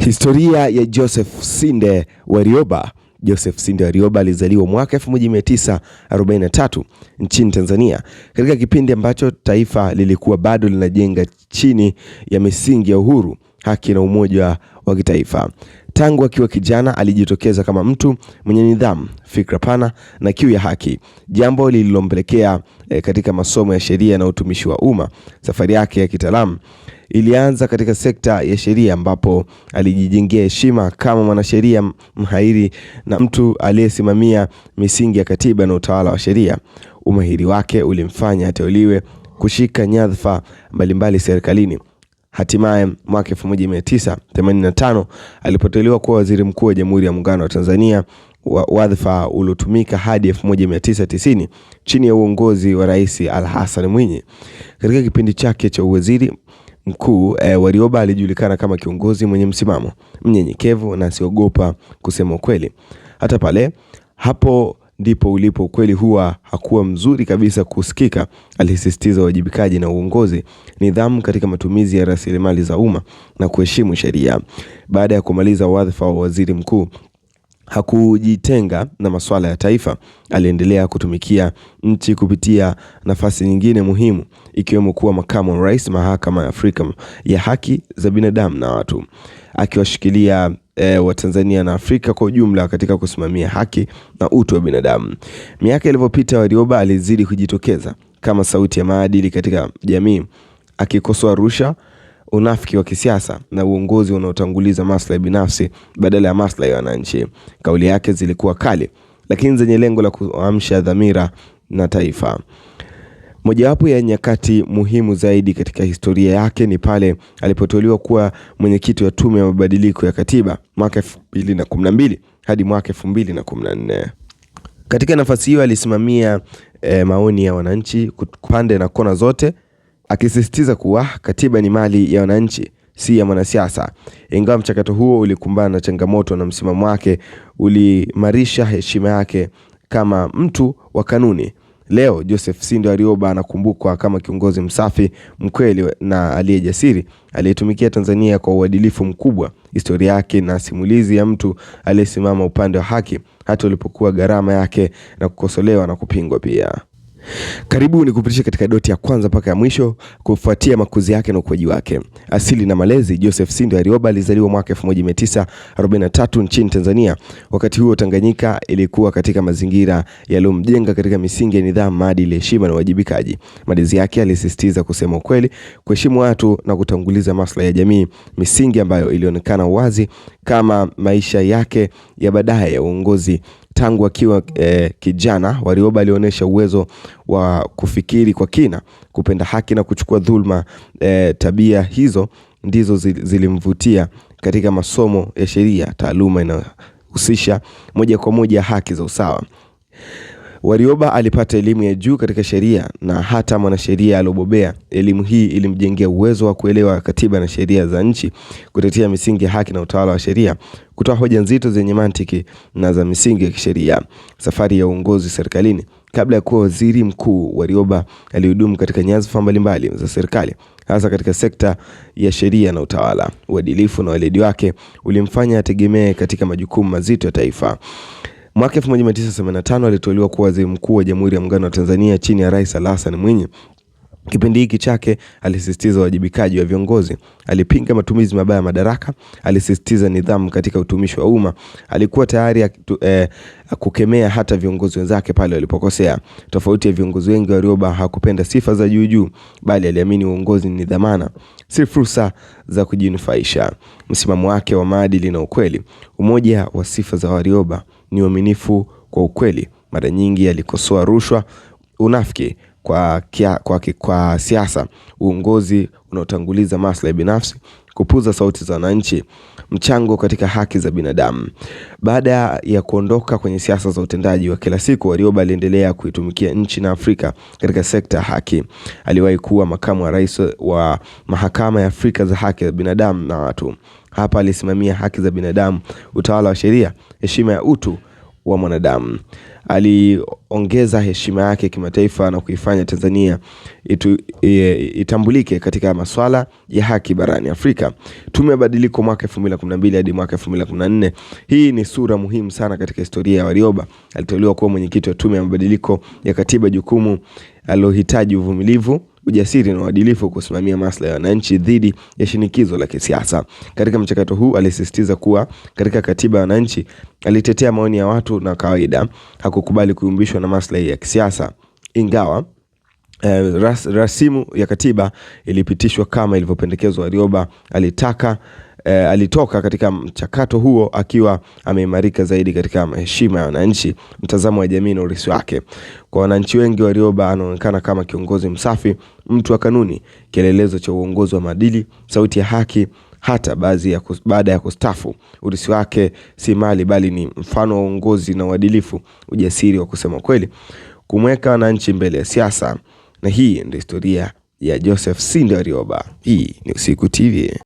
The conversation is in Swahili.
Historia ya Joseph Sinde Warioba. Joseph Sinde Warioba alizaliwa mwaka 1943 nchini Tanzania, katika kipindi ambacho taifa lilikuwa bado linajenga chini ya misingi ya uhuru, haki na umoja wa kitaifa. Tangu akiwa kijana alijitokeza kama mtu mwenye nidhamu, fikra pana na kiu ya haki, jambo lililompelekea katika masomo ya sheria na utumishi wa umma. Safari yake ya kitaalamu ilianza katika sekta ya sheria, ambapo alijijengea heshima kama mwanasheria mahiri na mtu aliyesimamia misingi ya katiba na utawala wa sheria. Umahiri wake ulimfanya ateuliwe kushika nyadhifa mbalimbali serikalini. Hatimaye mwaka 1985 alipoteuliwa kuwa waziri mkuu wa Jamhuri ya Muungano wa Tanzania, wadhifa uliotumika hadi 1990 chini ya uongozi wa Rais Al-Hassan Mwinyi. Katika kipindi chake cha uwaziri mkuu, Warioba alijulikana kama kiongozi mwenye msimamo, mnyenyekevu na asiogopa kusema ukweli. Hata pale hapo ndipo ulipo ukweli huwa hakuwa mzuri kabisa kusikika. Alisisitiza wajibikaji na uongozi, nidhamu katika matumizi ya rasilimali za umma na kuheshimu sheria. Baada ya kumaliza wadhifa wa waziri mkuu, hakujitenga na masuala ya taifa. Aliendelea kutumikia nchi kupitia nafasi nyingine muhimu, ikiwemo kuwa makamu wa rais Mahakama ya Afrika ya Haki za Binadamu na Watu, akiwashikilia wa Tanzania na Afrika kwa ujumla katika kusimamia haki na utu wa binadamu. Miaka ilivyopita, Warioba alizidi kujitokeza kama sauti ya maadili katika jamii, akikosoa rushwa, unafiki wa kisiasa na uongozi unaotanguliza maslahi binafsi badala ya maslahi ya wananchi. Kauli yake zilikuwa kali, lakini zenye lengo la kuamsha dhamira na taifa. Mojawapo ya nyakati muhimu zaidi katika historia yake ni pale alipoteuliwa kuwa mwenyekiti wa tume ya mabadiliko ya katiba mwaka 2012 hadi mwaka 2014. Katika nafasi hiyo alisimamia maoni ya wananchi pande na kona zote, akisisitiza kuwa katiba ni mali ya wananchi, si ya mwanasiasa. Ingawa mchakato huo ulikumbana na changamoto, na msimamo wake uliimarisha heshima yake kama mtu wa kanuni. Leo Joseph Sinde Warioba anakumbukwa kama kiongozi msafi, mkweli na aliyejasiri, aliyetumikia Tanzania kwa uadilifu mkubwa. Historia yake na simulizi ya mtu aliyesimama upande wa haki hata ulipokuwa gharama yake na kukosolewa na kupingwa pia. Karibu ni kupitisha katika doti ya kwanza mpaka ya mwisho kufuatia makuzi yake na ukuaji wake. Asili na malezi. Joseph Sinde Warioba alizaliwa mwaka 1943 nchini Tanzania. Wakati huo Tanganyika ilikuwa katika mazingira yaliyomjenga katika misingi ya nidhamu, maadili, heshima na wajibikaji. Malezi yake alisisitiza kusema ukweli, kuheshimu watu na kutanguliza maslahi ya jamii, misingi ambayo ilionekana wazi kama maisha yake ya baadaye ya uongozi. Tangu akiwa kijana, Warioba alionyesha uwezo wa kufikiri kwa kina, kupenda haki na kuchukua dhulma. Tabia hizo ndizo zilimvutia katika masomo ya sheria, taaluma inayohusisha moja kwa moja haki za usawa. Warioba alipata elimu ya juu katika sheria na hata mwanasheria aliyobobea. Elimu hii ilimjengea uwezo wa kuelewa katiba na sheria za nchi, kutetea misingi ya haki na utawala wa sheria, kutoa hoja nzito zenye mantiki na za misingi ya kisheria. Safari ya uongozi serikalini. Kabla ya kuwa waziri mkuu, Warioba alihudumu katika nyadhifa mbalimbali za serikali, hasa katika sekta ya sheria na utawala. Uadilifu na weledi wake ulimfanya ategemee katika majukumu mazito ya taifa. Mwaka 1985 aliteuliwa kuwa waziri mkuu wa Jamhuri ya Muungano wa Tanzania chini ya Rais Al-Hassan Mwinyi. Kipindi hiki chake alisisitiza wajibikaji wa viongozi, alipinga matumizi mabaya ya madaraka, alisisitiza nidhamu katika utumishi wa umma. Alikuwa tayari kukemea hata viongozi wenzake pale walipokosea. Tofauti ya viongozi wengi, Warioba hakupenda sifa za juu, bali aliamini uongozi ni dhamana, si fursa za kujinufaisha. Msimamo wake wa maadili na ukweli. Umoja wa sifa za Warioba ni uaminifu kwa ukweli. Mara nyingi alikosoa rushwa, unafiki kwa siasa, uongozi unaotanguliza maslahi binafsi, kupuza sauti za wananchi, mchango katika haki za binadamu. Baada ya kuondoka kwenye siasa za utendaji wa kila siku, Warioba aliendelea kuitumikia nchi na Afrika katika sekta ya haki. Aliwahi kuwa makamu wa rais wa Mahakama ya Afrika za Haki za Binadamu na Watu. Hapa alisimamia haki za binadamu, utawala wa sheria, heshima ya utu wa mwanadamu. Aliongeza heshima yake kimataifa na kuifanya Tanzania itambulike katika masuala ya haki barani Afrika. Tume ya mabadiliko mwaka 2012 hadi mwaka 2014. Hii ni sura muhimu sana katika historia ya Warioba. Aliteuliwa kuwa mwenyekiti wa tume ya mabadiliko ya katiba, jukumu alilohitaji uvumilivu, ujasiri na uadilifu kusimamia maslahi ya wananchi dhidi ya shinikizo la kisiasa. Katika mchakato huu alisisitiza kuwa katika katiba ya wananchi, alitetea maoni ya watu na kawaida, hakukubali kuyumbishwa na maslahi ya kisiasa. Ingawa rasimu ya katiba ilipitishwa kama ilivyopendekezwa, Warioba alitoka katika mchakato huo akiwa ameimarika zaidi katika heshima ya wananchi, mtazamo wa jamii na urithi wake. Kwa wananchi wengi, Warioba anaonekana kama kiongozi msafi, mtu wa kanuni, kielelezo cha uongozi wa maadili, sauti ya haki hata baada ya kustafu. Urithi wake si mali bali ni mfano wa uongozi na uadilifu, ujasiri wa kusema kweli, kumweka wananchi mbele ya siasa. Na hii ndio historia ya Joseph Sinde Warioba. Hii ni Usiku TV.